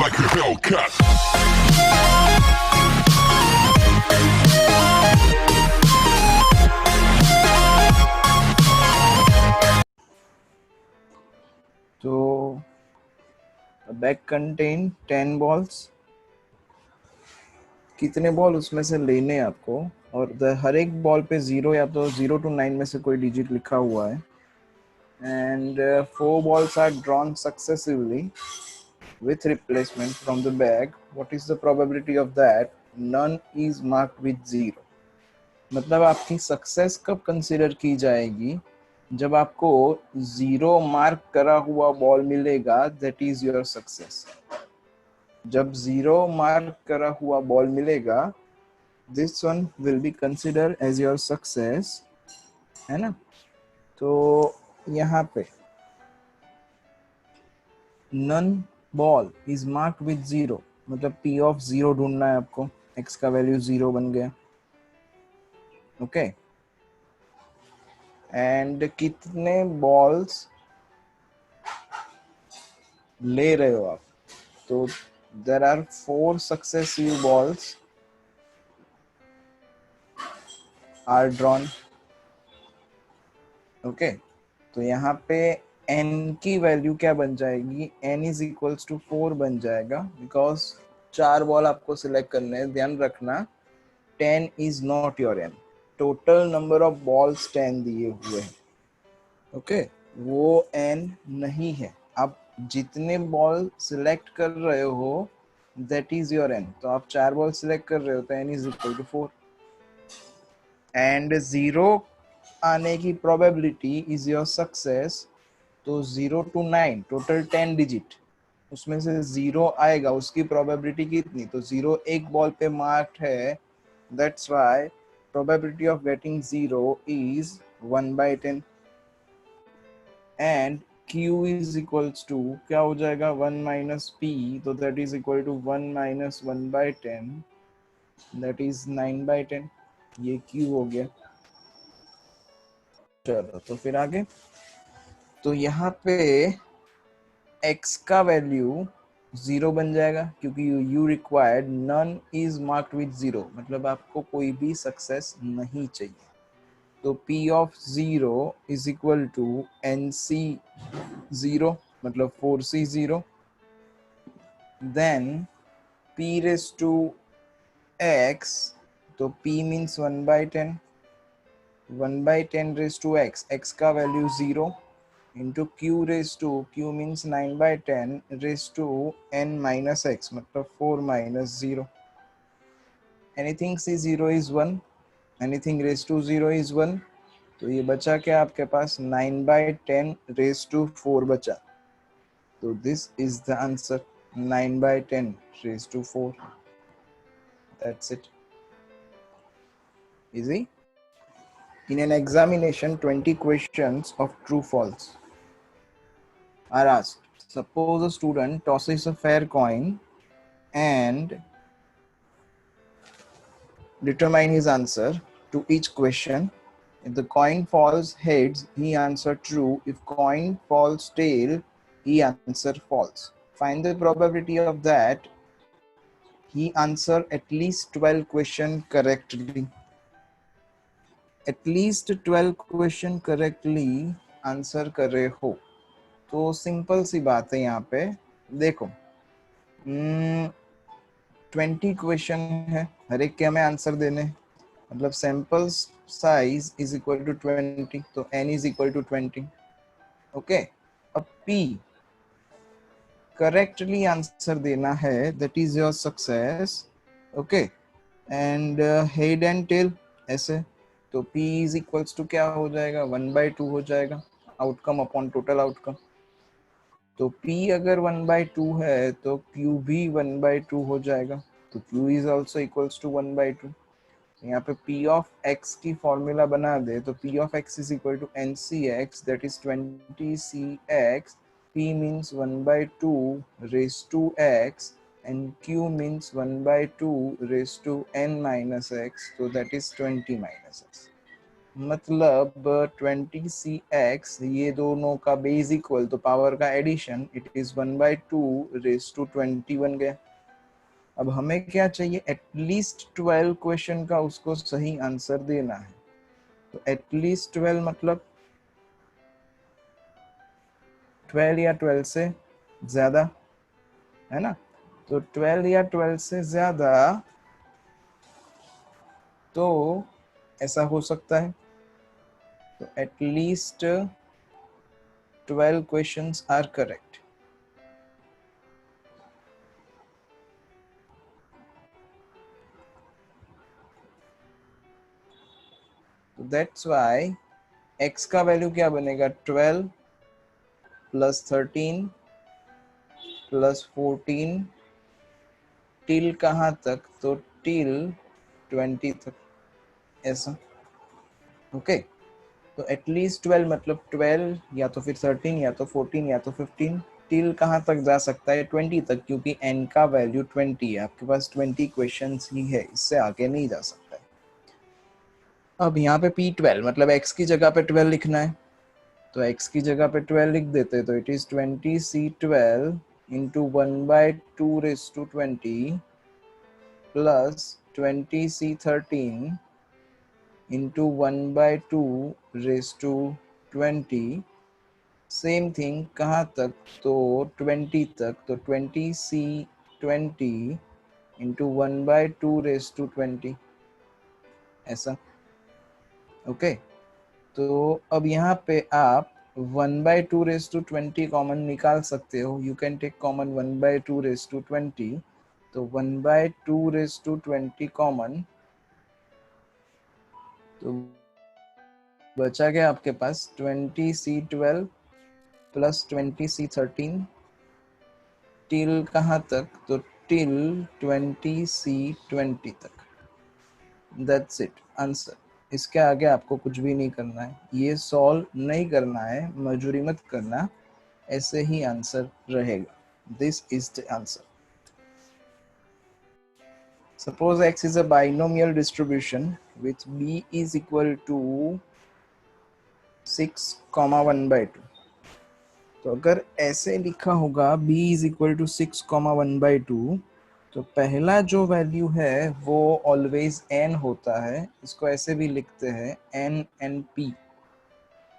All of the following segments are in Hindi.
like a Hellcat. So the bag contain 10 balls. कितने बॉल उसमें से लेने हैं आपको, और हर एक बॉल पे 0 या तो 0 to 9 में से कोई डिजिट लिखा हुआ है. And 4 balls are drawn successively with replacement from the bag. What is the probability of that? None is marked with 0. मतलब आपकी सक्सेस कब कंसिडर की जाएगी? जब आपको 0 मार्क करा हुआ बॉल मिलेगा, दैट इज योर सक्सेस. जब 0 मार्क करा हुआ बॉल मिलेगा, this one will be consider as your success, है ना? तो यहाँ पे none ball is marked with 0, मतलब P ऑफ 0 ढूंढना है आपको. x का वैल्यू 0 बन गया. ओके. एंड कितने बॉल्स ले रहे हो आप? तो there are 4 successive balls are drawn. Okay. तो यहाँ पे n की वैल्यू क्या बन जाएगी? n इज इक्वल्स टू 4 बन जाएगा, बिकॉज 4 बॉल आपको सिलेक्ट करने हैं. ध्यान रखना, 10 is not your n. Total number of balls 10 दिए हुए हैं. ओके. वो n नहीं है. आप जितने बॉल सिलेक्ट कर रहे हो, दैट इज योर n. तो आप 4 बॉल सिलेक्ट कर रहे हो, तो n is equal to 4. And 0 आने की प्रोबेबिलिटी इज योर सक्सेस. तो 0 to 9 टोटल 10 डिजिट, उसमें से 0 आएगा, उसकी प्रोबेबिलिटी कितनी? तो 0 एक बॉल पे मार्क्ड है, that's why probability of getting 0 is 1/10. And Q is equals to क्या हो जाएगा? 1 minus P. तो that is equal to 1 minus 1/10, that is 9/10. ये Q हो गया. चलो तो फिर आगे. तो यहाँ पे x का वैल्यू 0 बन जाएगा, क्योंकि you required none is marked with 0, मतलब आपको कोई भी सक्सेस नहीं चाहिए. तो P of 0 is equal to NC 0, मतलब 4C 0. Then P raise to x, तो P means 1/10. 1/10 raise to x का value 0 into Q raised to, Q means 9/10 raised to n minus x, मतलब 4 minus 0. Anything see 0 is 1, anything raised to 0 is 1. तो ये बचा क्या आपके पास? 9/10 raised to 4 बचा. तो this is the answer, 9/10 raised to 4. That's it. Easy. In an examination, 20 questions of true false are asked. Suppose a student tosses a fair coin and determine his answer to each question. If the coin falls heads, he answer true. If coin falls tail, he answer false. Find the probability of that he answer at least 12 question correctly. At least 12 question correctly answer करे हो. तो सिंपल सी बात है. यहाँ पे देखो, 20 क्वेश्चन है, हर एक के हमें आंसर देने, मतलब sample size is equal to 20, तो n is equal to 20. Okay. अब P करेक्टली आंसर देना है, that is your success. Okay. And head and tail ऐसे, तो P इज इक्वल्स टू क्या हो जाएगा? 1/2 हो जाएगा, आउटकम अपॉन टोटल आउटकम. तो P अगर 1/2 है, तो Q भी 1/2 हो जाएगा. तो Q is also equals to 1/2. यहाँ पे P ऑफ x की फॉर्मूला बना दे, तो P of x is equal to NCX, that is 20CX. P means 1/2 raised to x and Q means 1/2 raised to n minus x, so that is 20 minus x. मतलब 20cx, ये दोनों का बेस इक्वल तो पावर का addition, it is 1/2 raised to 20 बन गया। अब हमें क्या चाहिए, एटलीस्ट 12 क्वेश्चन का उसको सही आंसर देना है। तो एटलीस्ट 12 मतलब 12 या 12 से ज्यादा, है ना। तो 12 या 12 से ज्यादा, तो ऐसा हो सकता है। तो एटलीस्ट 12 क्वेश्चंस आर करेक्ट। तो दैट्स व्हाई x का वैल्यू क्या बनेगा, 12 प्लस 13 प्लस 14 टिल कहाँ तक, तो टिल 20 तक, ऐसा। ओके, तो एटलीस्ट 12 मतलब 12 या तो फिर 13 या तो 14 या तो 15, टिल कहाँ तक जा सकता है, 20 तक, क्योंकि n का वैल्यू 20 है, आपके पास 20 क्वेश्चंस ही है, इससे आगे नहीं जा सकता है। अब यहाँ पे P12 मतलब x की जगह पे 12 लिखना है, तो x की जगह पे 12 लिख देते, तो it is 20c12 into 1/2 raised to 20 plus 20c13 into 1/2 raised to 20। Same thing कहाँ तक, तो 20 तक, तो 20c20 इंटू 1/2 raised to 20, ऐसा। ओके, तो अब यहाँ पे आप 1/2 raised to 20 कॉमन निकाल सकते हो, you can take common 1/2 raised to 20, तो 1/2 raised to 20 कॉमन, तो बचा क्या आपके पास 20c12 प्लस 20c13 टिल कहाँ तक, तो टिल 20c20 तक। That's it answer. इसके आगे आपको कुछ भी नहीं करना है, ये सॉल्व नहीं करना है, मजूरी मत करना, ऐसे ही आंसर रहेगा। This is the answer. Suppose x is a binomial distribution with b is equal to 6, 1/2। तो अगर ऐसे लिखा होगा b is equal to 6, 1/2, तो पहला जो वैल्यू है वो ऑलवेज n होता है, इसको ऐसे भी लिखते हैं n n p।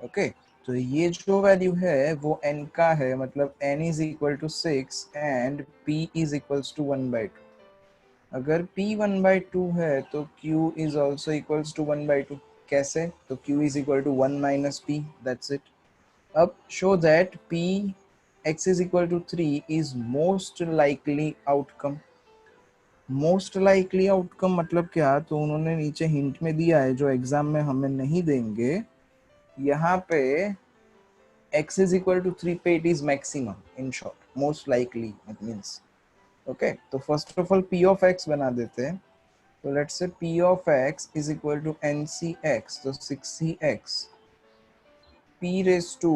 ओके, तो ये जो वैल्यू है वो n का है, मतलब n is equal to 6 and p is equals to 1/2। अगर p 1/2 है तो q is also equals to 1/2। कैसे, तो q is equal to 1 minus p, that's it। अब show that p x is equal to 3 is most likely outcome। Most likely outcome मतलब क्या, तो उन्होंने नीचे हिंट में दिया है जो एग्जाम में हमें नहीं देंगे। यहाँ पे x is equal to 3 पे it is maximum, in short most likely it means। okay, तो first of all p of x बना देते हैं, तो let's say p of x is equal to ncx, तो 6cx, p raised to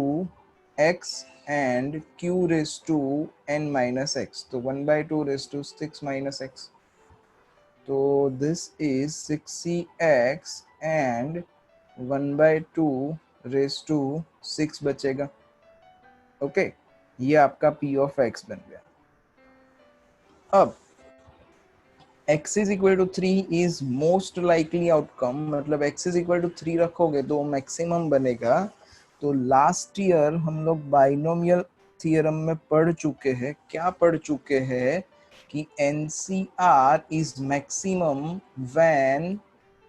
x and q raised to n minus x, तो 1/2 raised to 6 minus x, तो this is 6cx and 1/2 raised to 6 बचेगा। ओके, ये आपका p of x बन गया। अब x is equal to 3 is most likely outcome, मतलब x is equal to 3 रखोगे तो मैक्सिमम बनेगा। तो लास्ट ईयर हम लोग बाइनोमियल थियरम में पढ़ चुके हैं, क्या पढ़ चुके हैं कि NCR is maximum when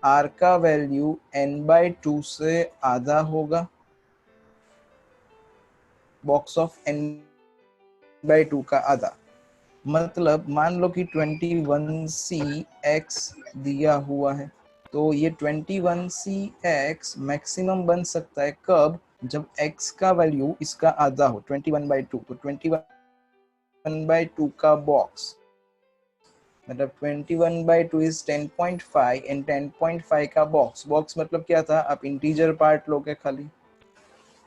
R का वैल्यू n/2 से आधा होगा, बॉक्स ऑफ n/2 का आधा। मतलब मान लो कि 21cx दिया हुआ है, तो ये 21cx मैक्सिमम बन सकता है कब, जब x का वैल्यू इसका आधा हो, 21/2। तो 21/2 का बॉक्स मतलब 21/2 इज 10.5 एंड 10.5 का बॉक्स, बॉक्स मतलब क्या था, आप इंटीजर पार्ट लोगे खाली।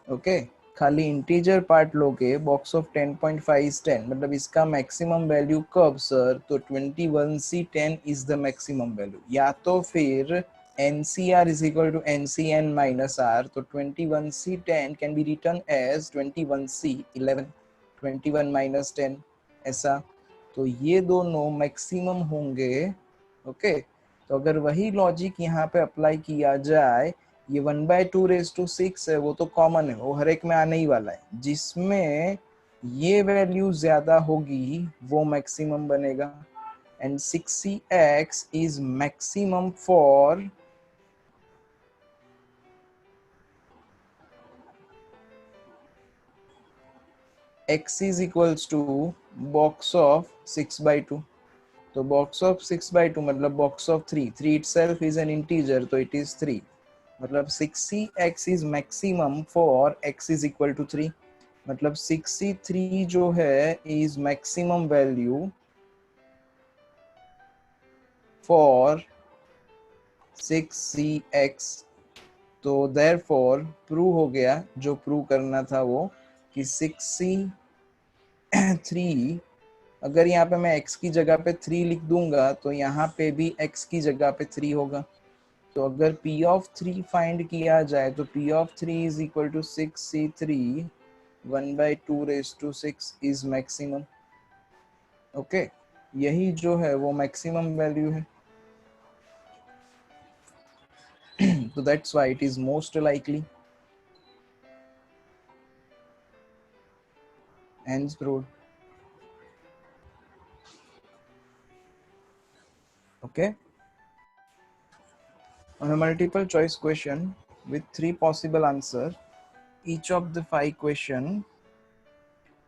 ओके, खाली इंटीजर पार्ट लोगे, बॉक्स ऑफ 10.5 इज 10, मतलब इसका मैक्सिमम वैल्यू कब सर, तो 21c10 is the maximum value, या तो फिर NCR is equal to NCN minus R, तो 21C10 can be written as 21C11, 21 minus 10 ऐसा, तो ये दोनों मैक्सिमम होंगे। ओके, तो अगर वही लॉजिक यहाँ पे अप्लाई किया जाए, ये 1/2⁶ है, वो तो कॉमन है, वो हर एक में आने ही वाला है, जिसमें ये वैल्यू ज्यादा होगी वो मैक्सिमम बनेगा। And 6CX is maximum for x is equals to box of 6/2, तो box of 6/2 मतलब box of 3, 3 itself is an integer, तो it is 3, मतलब 6CX is maximum for x is equal to 3, मतलब 6C3 जो है is maximum value for 6CX, तो therefore प्रूव हो गया जो प्रूव करना था वो, कि 6C3, अगर यहाँ पे मैं x की जगह पे 3 लिख दूंगा तो यहाँ पे भी x की जगह पे 3 होगा, तो अगर p of 3 फाइंड किया जाए तो p of 3 is equal to 6C3 1/2⁶ is maximum। Okay, यही जो है वो मैक्सिमम वैल्यू है, तो that's why it is most likely, hence proved। Okay, on a multiple choice question with 3 possible answer, each of the 5 question,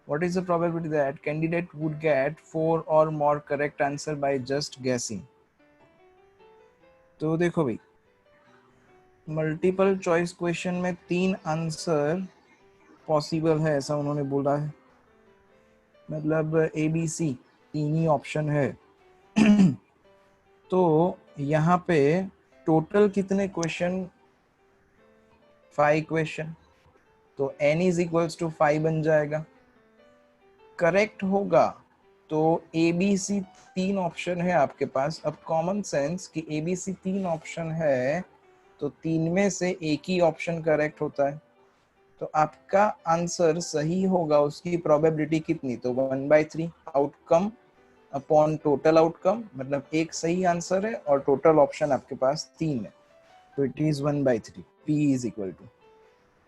what is the probability that candidate would get 4 or more correct answer by just guessing? तो देखो भाई, मल्टीपल चॉइस क्वेश्चन में 3 आंसर पॉसिबल है, ऐसा उन्होंने बोला है, मतलब ABC 3 ही ऑप्शन है। तो यहाँ पे टोटल कितने क्वेश्चन? 5 क्वेश्चन, तो n इज इक्वल्स टू 5 बन जाएगा। करेक्ट होगा तो ABC 3 ऑप्शन है आपके पास, अब कॉमन सेंस कि ABC 3 ऑप्शन है तो 3 में से एक ही ऑप्शन करेक्ट होता है, तो आपका आंसर सही होगा, उसकी प्रोबेबिलिटी कितनी? तो 1/3 आउटकम अपॉन टोटल आउटकम, मतलब एक सही आंसर है और टोटल ऑप्शन आपके पास 3 है, तो it is 1/3। P is equal to,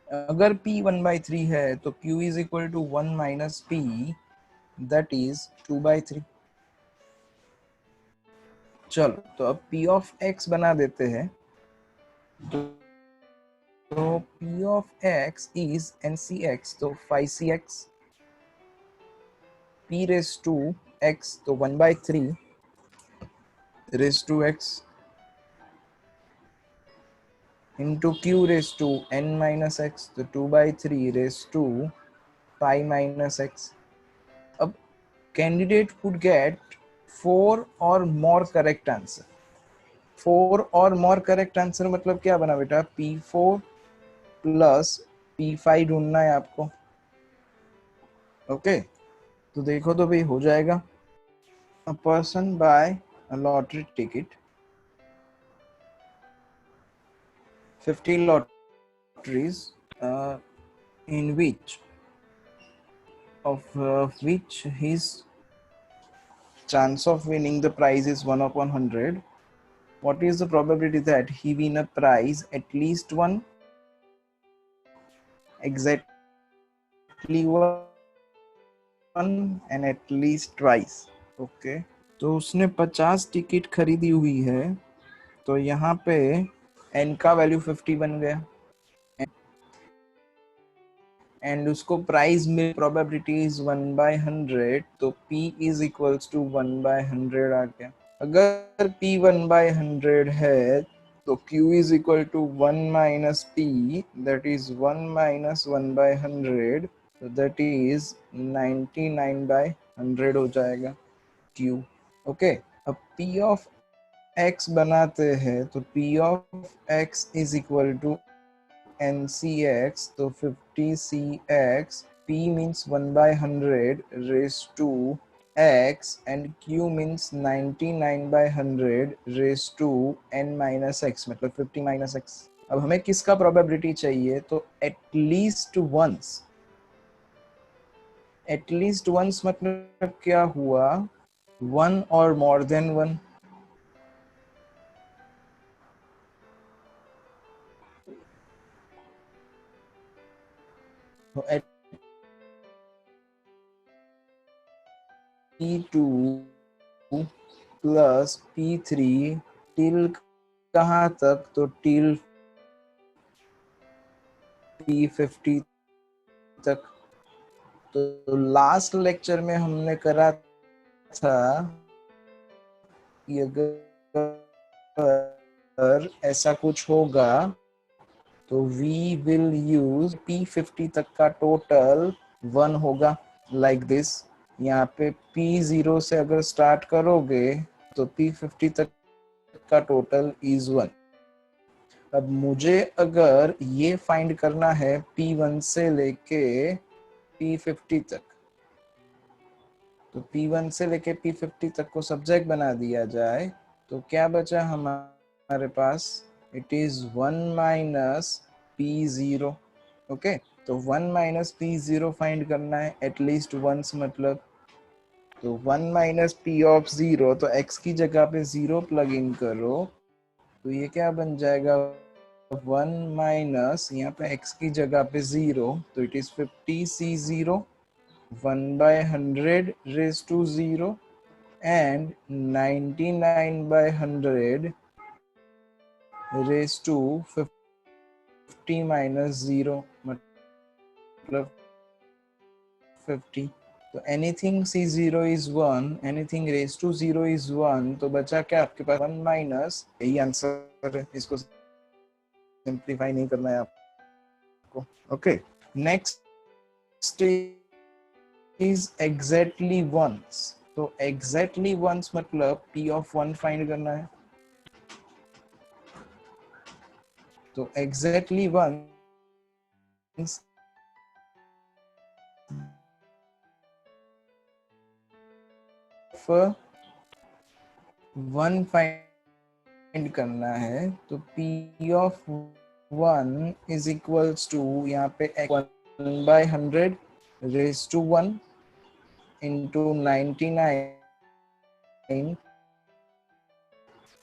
अगर P 1/3 है तो Q is equal to 1 minus P, that is 2/3। चलो, तो अब P ऑफ X बना देते हैं, तो P of X is NCX, तो 5CX, P raise to X तो 1/3 raise to X into Q raise to N minus X, तो 2/3 raise to pi minus X। अब कैंडिडेट would get 4 और more correct answer, 4 और more correct answer मतलब क्या बना बेटा? P4 प्लस P5 ढूंढना है आपको। ओके, तो देखो तो भाई हो जाएगा। A person buy a lottery ticket, 50 lotteries, in which his chance of winning the prize is 1/100. What is the probability that he win a prize at least one, exactly one, and at least twice? Okay, तो उसने 50 टिकट खरीदी हुई है, तो यहाँ पे n का वैल्यू 50 बन गया, एंड उसको प्राइज में प्रोबेबिलिटी इज 1/100, तो P इज इक्वल्स टू 1/100 आ गया। अगर P 1/100 है तो Q is equal to 1 minus P, that is 1 minus 1/100, तो दैट इज 99/100 हो जाएगा Q। ओके, अब P ऑफ X बनाते हैं, तो P of X is equal to NCX, तो 50CX, P means 1/100 raised to x and q means 99 by 100 raised to n minus x, मतलब 50 minus x. अब हमें किसका प्रोबेबिलिटी चाहिए? तो एटलीस्ट वंस मतलब क्या हुआ? वन और मोर देन वन. तो at P2 plus P3 till कहाँ तक? तो टिल P50 तक. तो लास्ट लेक्चर में हमने करा था कि अगर ऐसा कुछ होगा तो वी विल यूज P50 तक का टोटल 1 होगा, लाइक दिस. यहाँ पे P0 से अगर स्टार्ट करोगे तो P50 तक का टोटल इज 1. अब मुझे अगर ये फाइंड करना है P1 से लेके P50 तक, तो P1 से लेके P50 तक को सब्जेक्ट बना दिया जाए तो क्या बचा हमारे पास? It is 1 minus P0. Okay, तो 1 माइनस P0 फाइंड करना है एटलीस्ट वंस, मतलब तो 1 माइनस P ऑफ 0, तो x की जगह पे 0 प्लग इन करो तो ये क्या बन जाएगा? 1 माइनस यहाँ पे x की जगह पे 0, तो it is 50 C0 1 by 100 raised to 0 and 99 by 100 raised to 50 minus 0, मतलब 50. तो anything C0 is 1, anything raised to 0 is 1, तो बचा क्या आपके पास? 1 माइनस, यही आंसर है, इसको सिंप्लीफाई नहीं करना है आपको. Okay, next is exactly once. तो एग्जैक्टली वंस मतलब P ऑफ 1 फाइंड करना है. तो एग्जैक्टली वंस वन फाइंड करना है. तो P of 1 is equals to यहाँ पे 1 by 100 raised to 1 into 99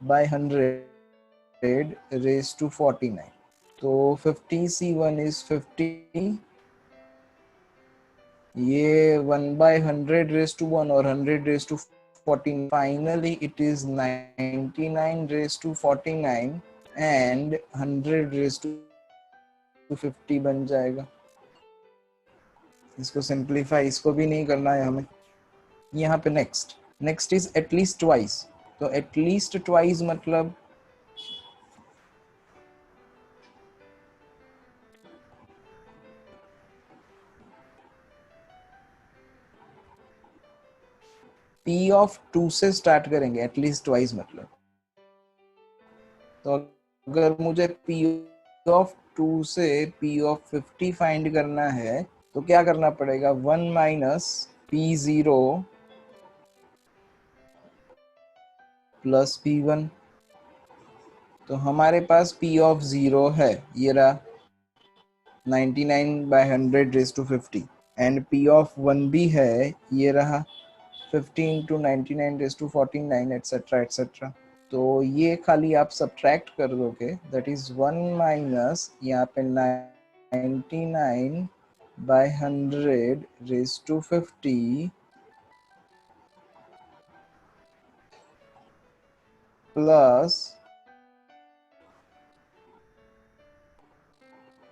by 100 raised to 49. तो 50C1 is 50, ये 1 by 100 raised to 1 और 100 raised to 14. Finally it is 99 raised to 49 and 100 raised to 50 बन जाएगा. इसको सिंप्लीफाई, इसको भी नहीं करना है हमें. यहाँ पे नेक्स्ट इज एटलीस्ट ट्वाइस. तो एटलीस्ट ट्वाइस मतलब P ऑफ 2 से स्टार्ट करेंगे एटलीस्ट ट्वाइस मतलब. तो अगर मुझे P ऑफ 2 से P ऑफ 50 फाइंड करना है तो क्या करना पड़ेगा? 1 माइनस P0 प्लस P1. तो हमारे पास P ऑफ 0 है, ये रहा 99 by 100 raised to 50, and P of 1 भी है, ये रहा 50 into 99 raised to 49 etcetera etcetera. तो ये खाली आप सब्ट्रैक्ट कर दोगे, दैट इज 1 माइनस यहाँ पे 99 by 100 raised to 50 plus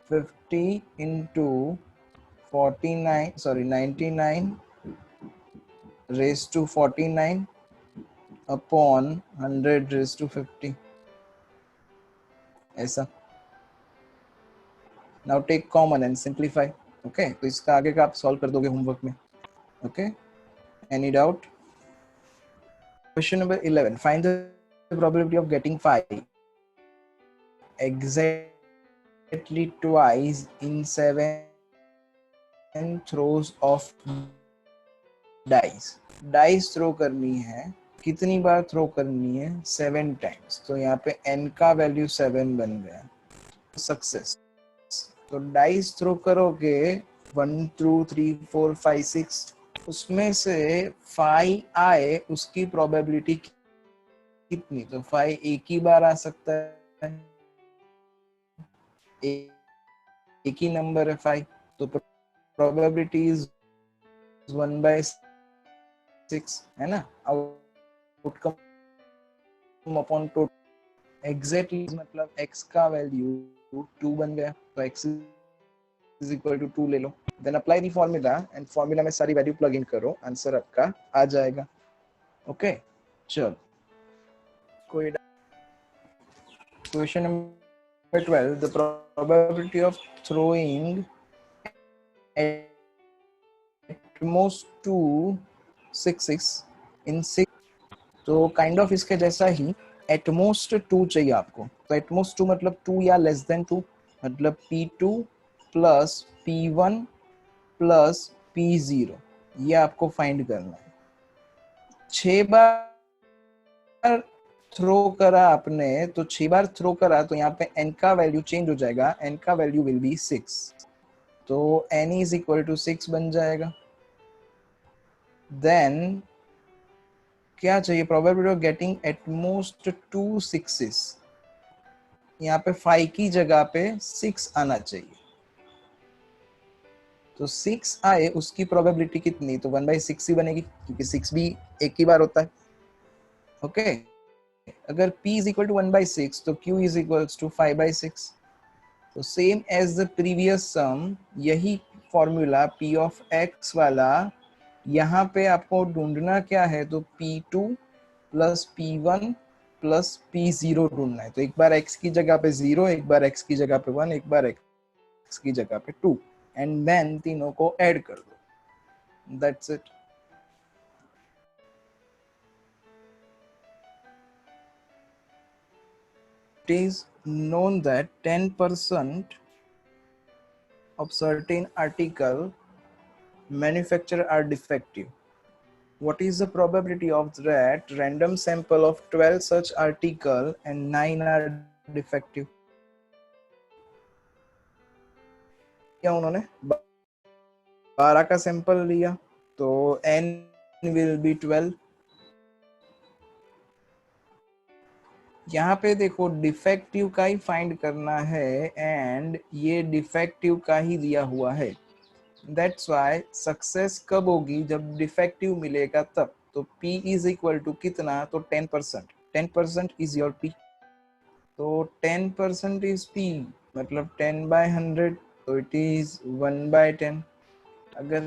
50 into 49, sorry 99 raised to 49 upon 100 raised to 50, ऐसा. Now take common and simplify. Okay, तो इसका आगे का आप सॉल्व कर दोगे होमवर्क में. Okay, any doubt? Question number 11. Find the probability of getting 5 exactly twice in 7 throws of dice dice throw करनी है, कितनी बार थ्रो करनी है? 7 टाइम्स। तो यहाँ पे n का वैल्यू 7 बन गया, सक्सेस। तो डाइस थ्रो करोगे 1 2 3 4 5 6, उसमें से 5 आए, उसकी प्रोबेबिलिटी कितनी? तो 5 एक ही बार आ सकता है, एक ही नंबर है 5, तो प्रोबेबिलिटी इज 1/6, है ना? आउटकम अपॉन टोटल एग्जैक्टली, मतलब x का वैल्यू 2 बन गया, तो x इज इक्वल टू 2 ले लो, then apply the formula and formula में सारी वैल्यू प्लग इन करो, आंसर आपका आ जाएगा। ओके, चलो कोई question number 12, the probability of throwing at most 2 6 इन 6, तो काइंड ऑफ इसके जैसा ही, एटमोस्ट 2 चाहिए आपको। तो एटमोस्ट 2 मतलब 2 या लेस देन 2, मतलब P2 plus P1 plus P0, ये आपको फाइंड करना है। 6 बार थ्रो करा आपने, तो 6 बार थ्रो करा, तो यहाँ पे n का वैल्यू चेंज हो जाएगा, n का वैल्यू विल बी 6, तो n इज इक्वल टू 6 बन जाएगा। देन क्या चाहिए? Probability of getting at most 2 6s, यहाँ पे 5 की जगह पे 6 आना चाहिए, तो 6 आए, उसकी प्रोबेबिलिटी कितनी? तो 1/6 ही बनेगी, क्योंकि 6 भी एक ही बार होता है। ओके, अगर p इज इक्वल टू 1/6, तो q इज इक्वल टू 5/6। तो same as the previous sum, यही फॉर्मूला p ऑफ x वाला, यहाँ पे आपको ढूंढना क्या है? तो p2 plus p1 plus p0 ढूंढना है। तो एक बार x की जगह पे 0, एक बार x की जगह पे 1, एक बार x की जगह पे 2, एंड देन तीनों को ऐड कर दो, that's it. It is known that 10% of certain article manufactured are defective. What is the probability of that random sample of 12 such article and 9 are defective? क्या उन्होंने 12 का सैंपल लिया, तो n will be 12। यहाँ पे देखो डिफेक्टिव का ही फाइंड करना है, एंड ये डिफेक्टिव का ही दिया हुआ है। दैट्स वाई सक्सेस कब होगी? जब डिफेक्टिव मिलेगा तब। तो p इज इक्वल टू कितना? तो 10%, 10% इज योर p, तो 10% इज p, मतलब 10/100, तो इट इज 1/10। अगर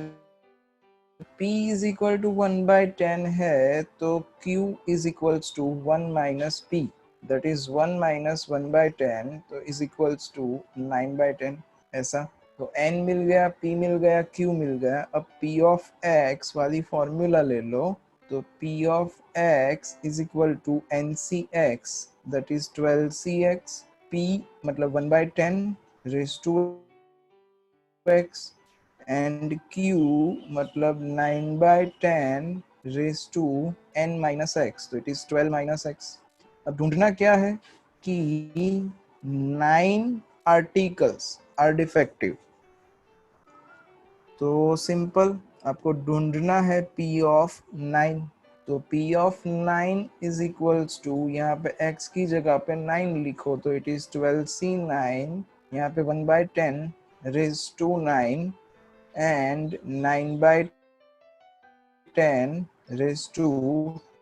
p इज इक्वल टू 1/10 है, तो q is equals to 1 minus p, that is 1 minus 1/10, तो इज इक्वल्स टू 9/10, ऐसा। तो n मिल गया, p मिल गया, q मिल गया। अब p ऑफ x वाली फॉर्मूला ले लो, तो p of x is equal to ncx, that is 12cx, p मतलब 1/10 raise to x, and q मतलब 9/10 raise to n minus x, तो इट इज 12 माइनस x। अब ढूंढना क्या है? कि 9 आर्टिकल्स आर डिफेक्टिव, तो सिंपल आपको ढूंढना है p ऑफ 9। तो p of 9 is equals to, यहाँ पे x की जगह पे 9 लिखो, तो इट इज 12c9, यहाँ पे 1/10 raise to 9, and 9/10 raised to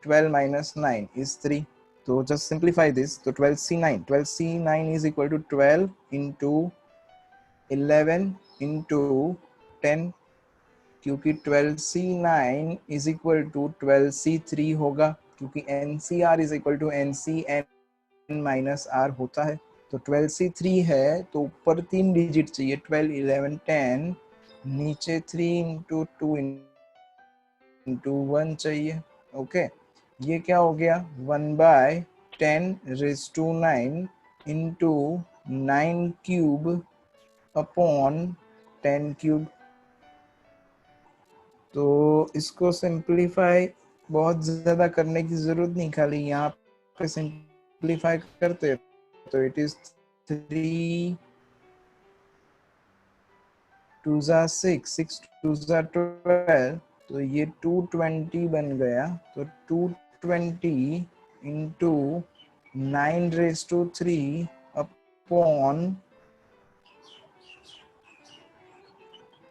12 minus 9 is 3. So just simplify this. So 12c9 is equal to 12 into 11 into 10, क्योंकि 12c9 is equal to 12c3 होगा, क्योंकि ncr is equal to ncn minus r होता है। तो 12c3 है, तो ऊपर 3 डिजिट चाहिए, 12 11 10, नीचे 3 इंटू 2 इंटू 1 चाहिए। ओके, ये क्या हो गया? 1/10 raise to 9 into 9 cube upon 10 cube. तो इसको सिंप्लीफाई बहुत ज़्यादा करने की ज़रूरत नहीं, खाली यहाँ पे सिंप्लीफाई करते तो इट इज 3 2 जा 6 6 2 जा 12, तो ये 220 बन गया। तो 220 इंटू 9⁻³ अपॉन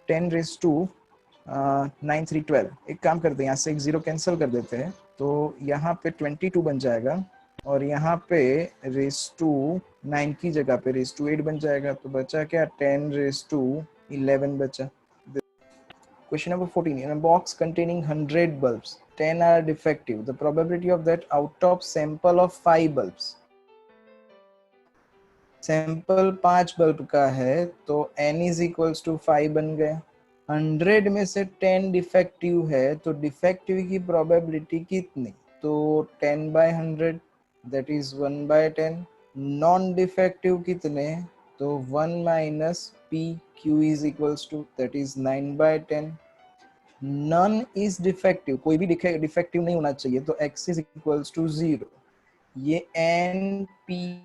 10⁻9 3 12। एक काम करते हैं, यहाँ से एक जीरो कैंसिल कर देते हैं, तो यहाँ पे 22 बन जाएगा और यहाँ पे ⁻9 की जगह पे ⁻8 बन जाएगा। तो बचा क्या, 10⁻11 बचा। Question number 14. In a box containing 100 bulbs, 10 are defective. The probability of that out of sample of 5 bulbs. Sample 5 bulb का है तो n इज इक्वल्स टू 5 बन गया। 100 में से 10 डिफेक्टिव है तो डिफेक्टिव की प्रोबेबिलिटी कितनी, तो 10/100 दैट इज 1/10। नॉन डिफेक्टिव कितने, तो 1 minus P Q is equals to that is 9/10। None is defective, कोई भी डिफेक्टिव नहीं होना चाहिए, तो x इज इक्वल्स टू 0। ये n p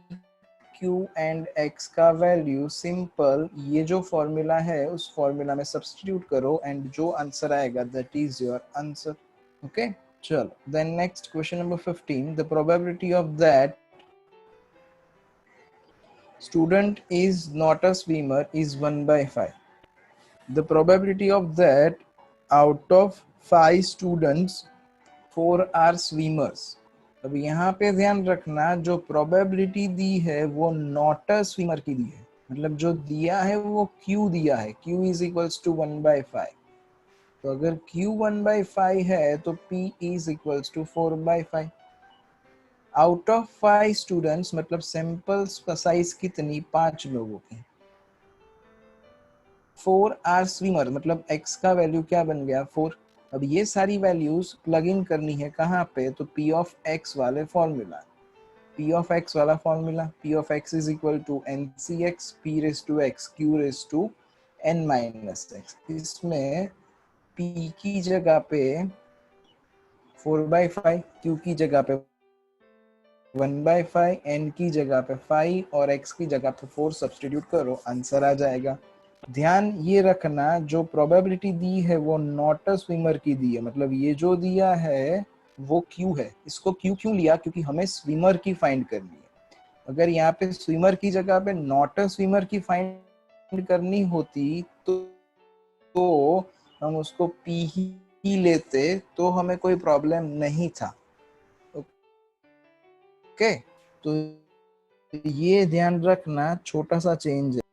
q and x का वैल्यू सिंपल ये जो फॉर्मूला है उस फॉर्मूला में सब्स्टिट्यूट करो एंड जो आंसर आएगा that is your answer. Okay, चलो then next question number 15। The probability of that student is not a swimmer is 1/5. The probability of that out of 5 students 4 are swimmers. अब यहाँ पे ध्यान रखना, जो प्रोबेबिलिटी दी है वो नॉट अ स्विमर की दी है, मतलब जो दिया है वो Q दिया है, Q इज इक्वल्स टू 1/5। तो अगर Q 1/5 है तो P is equals to 4/5। Out of 5 students मतलब सैंपल्स का साइज कितनी, 5 लोगों की। 4 आर स्विमर मतलब x का वैल्यू क्या बन गया, 4। अब ये सारी वैल्यूज प्लग इन करनी है कहाँ पे, तो p ऑफ x वाले फॉर्मूला। p ऑफ x वाला formula, p of x is equal to ncx p raise to x q raise to n minus x। इसमें p की जगह पे 4/5, q की जगह पे 1/5, n की जगह पे 5 और x की जगह पे 4 सब्स्टिट्यूट करो, आंसर आ जाएगा। ध्यान ये रखना, जो प्रोबेबिलिटी दी है वो नॉट अ स्विमर की दी है, मतलब ये जो दिया है वो Q है। इसको Q क्यों लिया, क्योंकि हमें स्विमर की फाइंड करनी है। अगर यहाँ पे स्विमर की जगह पे नॉट अ स्विमर की फाइंड करनी होती तो हम उसको P ही लेते, तो हमें कोई प्रॉब्लम नहीं था। ओके, तो ये ध्यान रखना, छोटा सा चेंज है।